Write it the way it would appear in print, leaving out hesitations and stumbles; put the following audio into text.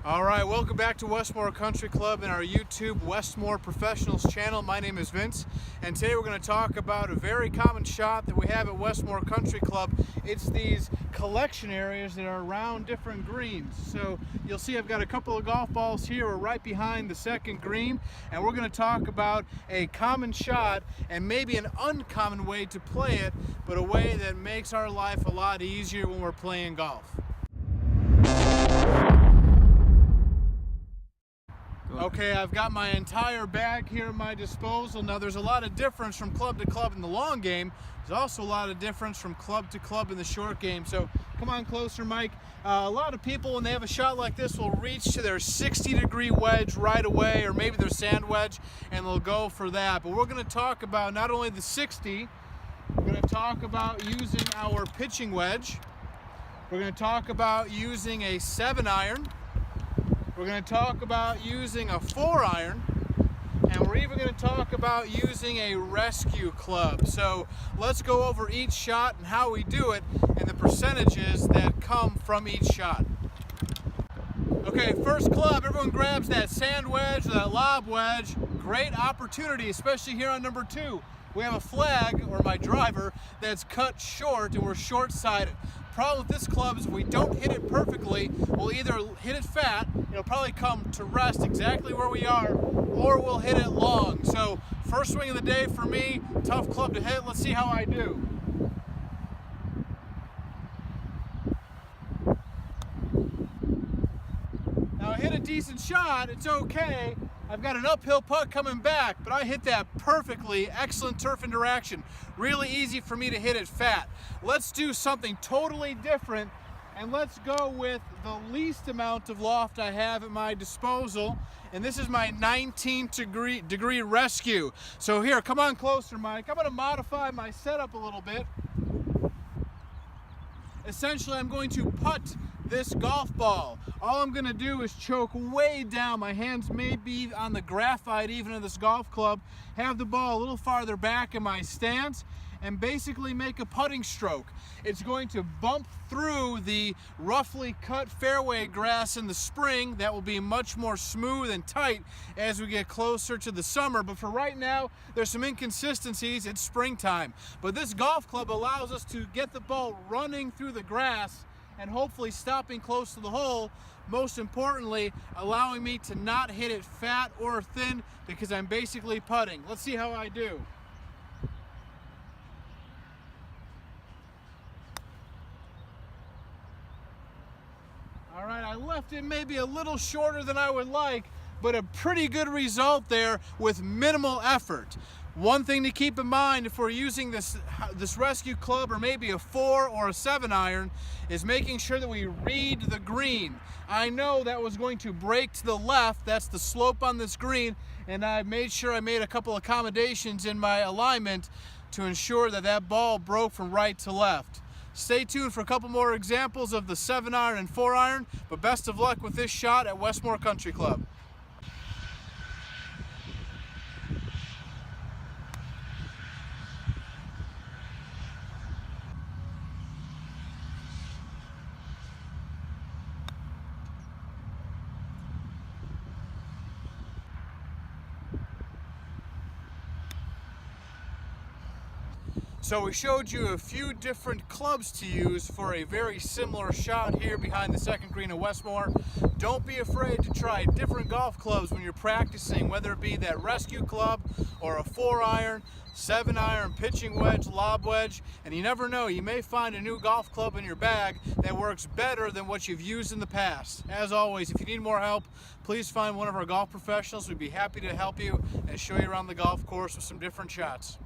All right, welcome back to Westmore Country Club and our YouTube Westmore Professionals channel. My name is Vince, and today we're going to talk about a very common shot that we have at Westmore Country Club. It's these collection areas that are around different greens. So you'll see I've got a couple of golf balls here. We're right behind the second green, and we're going to talk about a common shot and maybe an uncommon way to play it, but a way that makes our life a lot easier when we're playing golf. Okay, I've got my entire bag here at my disposal. Now there's a lot of difference from club to club in the long game. There's also a lot of difference from club to club in the short game. So come on closer, Mike. A lot of people, when they have a shot like this, will reach to their 60-degree wedge right away, or maybe their sand wedge, and they'll go for that. But we're going to talk about not only the 60, we're going to talk about using our pitching wedge. We're going to talk about using a 7-iron. We're going to talk about using a 4-iron, and we're even going to talk about using a rescue club. So let's go over each shot and how we do it and the percentages that come from each shot. Okay, first club, everyone grabs that sand wedge or that lob wedge. Great opportunity, especially here on number 2. We have a flag, or my driver, that's cut short and we're short-sided. Problem with this club is if we don't hit it perfectly, we'll either hit it fat, it'll probably come to rest exactly where we are, or we'll hit it long. So first swing of the day for me, tough club to hit. Let's see how I do. Now I hit a decent shot, it's okay. I've got an uphill putt coming back, but I hit that perfectly. Excellent turf interaction. Really easy for me to hit it fat. Let's do something totally different, and let's go with the least amount of loft I have at my disposal, and this is my 19-degree rescue. So here, come on closer, Mike. I'm going to modify my setup a little bit. Essentially, I'm going to putt this golf ball. All I'm going to do is choke way down. My hands may be on the graphite even of this golf club. Have the ball a little farther back in my stance and basically make a putting stroke. It's going to bump through the roughly cut fairway grass in the spring. That will be much more smooth and tight as we get closer to the summer. But for right now, there's some inconsistencies. It's springtime. But this golf club allows us to get the ball running through the grass and hopefully stopping close to the hole. Most importantly, allowing me to not hit it fat or thin because I'm basically putting. Let's see how I do. All right, I left it maybe a little shorter than I would like, but a pretty good result there with minimal effort. One thing to keep in mind if we're using this rescue club or maybe a 4 or a 7-iron is making sure that we read the green. I know that was going to break to the left. That's the slope on this green, and I made sure I made a couple accommodations in my alignment to ensure that that ball broke from right to left. Stay tuned for a couple more examples of the 7-iron and 4-iron, but best of luck with this shot at Westmore Country Club. So we showed you a few different clubs to use for a very similar shot here behind the second green of Westmore. Don't be afraid to try different golf clubs when you're practicing, whether it be that rescue club or a 4-iron, 7-iron, pitching wedge, lob wedge, and you never know, you may find a new golf club in your bag that works better than what you've used in the past. As always, if you need more help, please find one of our golf professionals. We'd be happy to help you and show you around the golf course with some different shots.